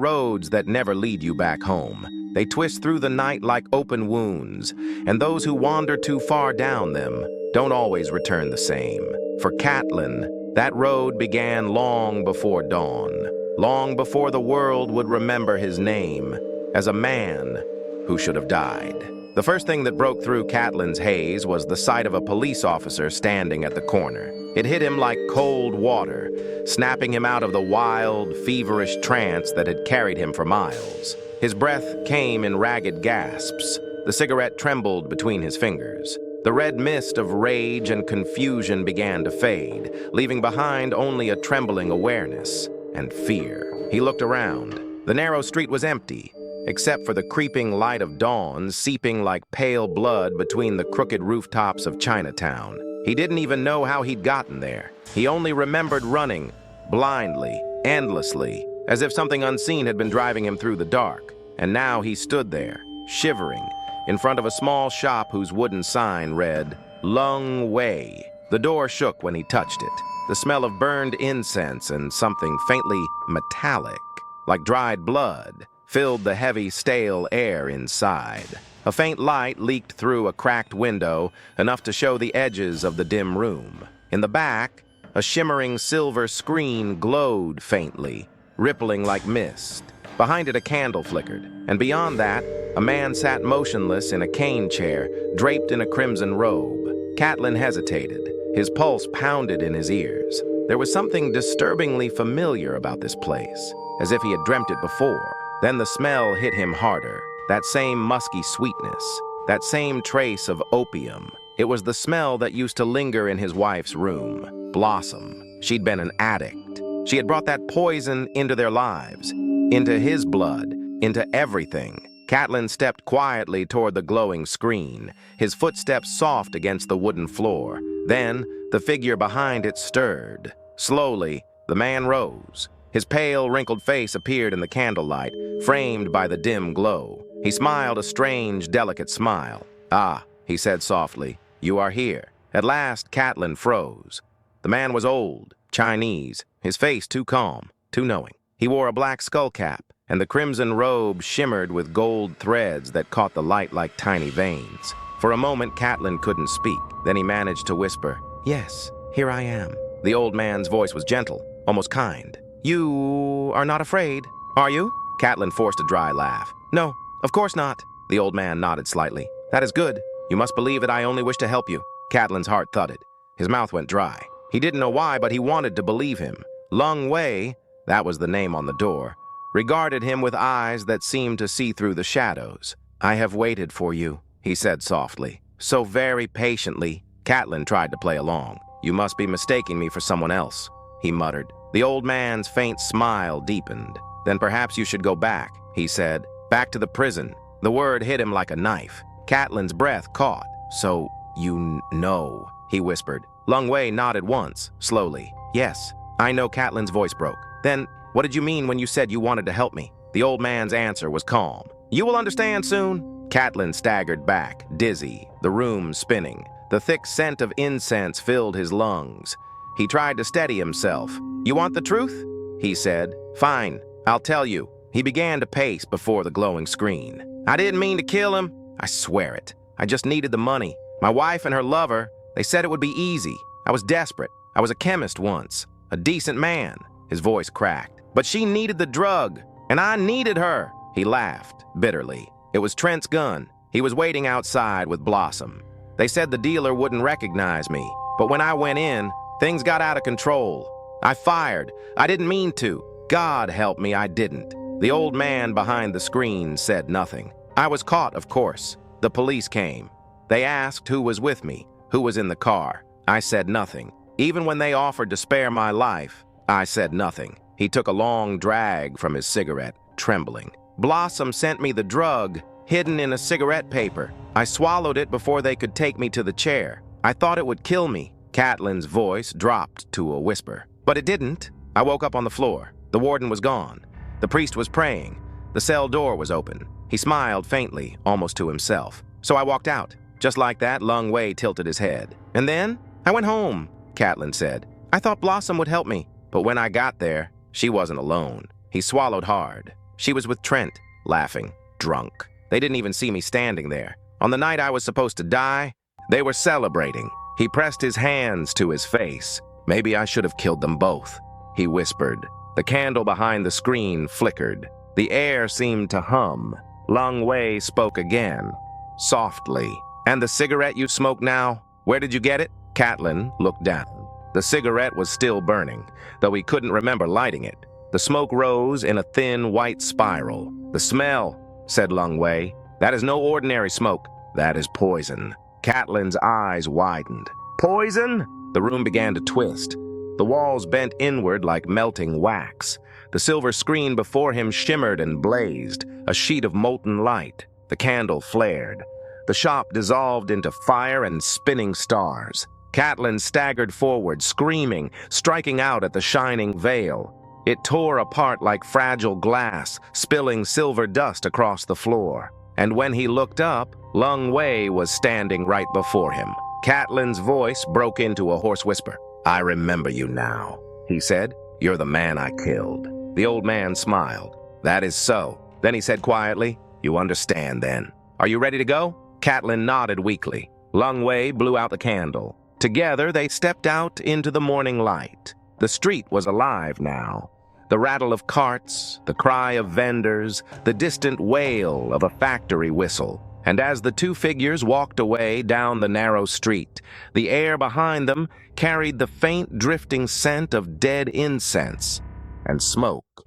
roads that never lead you back home. They twist through the night like open wounds, and those who wander too far down them don't always return the same. For Catlin, that road began long before dawn, long before the world would remember his name as a man who should have died. The first thing that broke through Catlin's haze was the sight of a police officer standing at the corner. It hit him like cold water, snapping him out of the wild, feverish trance that had carried him for miles. His breath came in ragged gasps. The cigarette trembled between his fingers. The red mist of rage and confusion began to fade, leaving behind only a trembling awareness and fear. He looked around. The narrow street was empty, except for the creeping light of dawn seeping like pale blood between the crooked rooftops of Chinatown. He didn't even know how he'd gotten there. He only remembered running, blindly, endlessly, as if something unseen had been driving him through the dark. And now he stood there, shivering, in front of a small shop whose wooden sign read, "Lung Wei." The door shook when he touched it. The smell of burned incense and something faintly metallic, like dried blood, filled the heavy, stale air inside. A faint light leaked through a cracked window, enough to show the edges of the dim room. In the back, a shimmering silver screen glowed faintly, rippling like mist. Behind it, a candle flickered, and beyond that, a man sat motionless in a cane chair, draped in a crimson robe. Catlin hesitated. His pulse pounded in his ears. There was something disturbingly familiar about this place, as if he had dreamt it before. Then the smell hit him harder. That same musky sweetness, that same trace of opium. It was the smell that used to linger in his wife's room. Blossom. She'd been an addict. She had brought that poison into their lives, into his blood, into everything. Catlin stepped quietly toward the glowing screen, his footsteps soft against the wooden floor. Then, the figure behind it stirred. Slowly, the man rose. His pale, wrinkled face appeared in the candlelight, framed by the dim glow. He smiled a strange, delicate smile. "Ah," he said softly, "you are here." At last, Catlin froze. The man was old, Chinese, his face too calm, too knowing. He wore a black skull cap, and the crimson robe shimmered with gold threads that caught the light like tiny veins. For a moment, Catlin couldn't speak. Then he managed to whisper, "Yes, here I am." The old man's voice was gentle, almost kind. "You are not afraid, are you?" Catlin forced a dry laugh. "No, of course not." The old man nodded slightly. "That is good. You must believe that I only wish to help you." Catlin's heart thudded. His mouth went dry. He didn't know why, but he wanted to believe him. Lung Wei, that was the name on the door, regarded him with eyes that seemed to see through the shadows. "I have waited for you," he said softly. "So very patiently." Catlin tried to play along. "You must be mistaking me for someone else," he muttered. The old man's faint smile deepened. "Then perhaps you should go back," he said. "Back to the prison." The word hit him like a knife. Catlin's breath caught. "So, you know," he whispered. Lung Wei nodded once, slowly. "Yes, I know." Catlin's voice broke. "Then, what did you mean when you said you wanted to help me?" The old man's answer was calm. "You will understand soon." Catlin staggered back, dizzy, the room spinning. The thick scent of incense filled his lungs. He tried to steady himself. "You want the truth?" he said. "Fine, I'll tell you." He began to pace before the glowing screen. "I didn't mean to kill him. I swear it. I just needed the money. My wife and her lover, they said it would be easy. I was desperate. I was a chemist once. A decent man." His voice cracked. "But she needed the drug, and I needed her." He laughed bitterly. It was Trent's gun. He was waiting outside with Blossom. They said the dealer wouldn't recognize me, but when I went in, things got out of control. I fired. I didn't mean to. God help me, I didn't. The old man behind the screen said nothing. I was caught, of course. The police came. They asked who was with me, who was in the car. I said nothing. Even when they offered to spare my life, I said nothing. He took a long drag from his cigarette, trembling. "Blossom sent me the drug, hidden in a cigarette paper. I swallowed it before they could take me to the chair. I thought it would kill me." Catlin's voice dropped to a whisper. "But it didn't." I woke up on the floor. The warden was gone. The priest was praying. The cell door was open. He smiled faintly, almost to himself. So I walked out. Just like that, Lung Wei tilted his head. "And then? I went home," Catlin said. "I thought Blossom would help me. But when I got there, she wasn't alone." He swallowed hard. She was with Trent, laughing, drunk. They didn't even see me standing there. On the night I was supposed to die, they were celebrating. He pressed his hands to his face. Maybe I should have killed them both, he whispered. The candle behind the screen flickered. The air seemed to hum. Lung Wei spoke again, softly. And the cigarette you smoke now? Where did you get it? Catlin looked down. The cigarette was still burning, though he couldn't remember lighting it. The smoke rose in a thin white spiral. The smell, said Lung Wei. That is no ordinary smoke. That is poison. Catlin's eyes widened. Poison? The room began to twist. The walls bent inward like melting wax. The silver screen before him shimmered and blazed, a sheet of molten light. The candle flared. The shop dissolved into fire and spinning stars. Catlin staggered forward, screaming, striking out at the shining veil. It tore apart like fragile glass, spilling silver dust across the floor. And when he looked up, Lung Wei was standing right before him. Catlin's voice broke into a hoarse whisper. I remember you now, he said. You're the man I killed. The old man smiled. That is so. Then he said quietly, you understand then. Are you ready to go? Catlin nodded weakly. Lung Wei blew out the candle. Together they stepped out into the morning light. The street was alive now. The rattle of carts, the cry of vendors, the distant wail of a factory whistle. And as the two figures walked away down the narrow street, the air behind them carried the faint drifting scent of dead incense and smoke.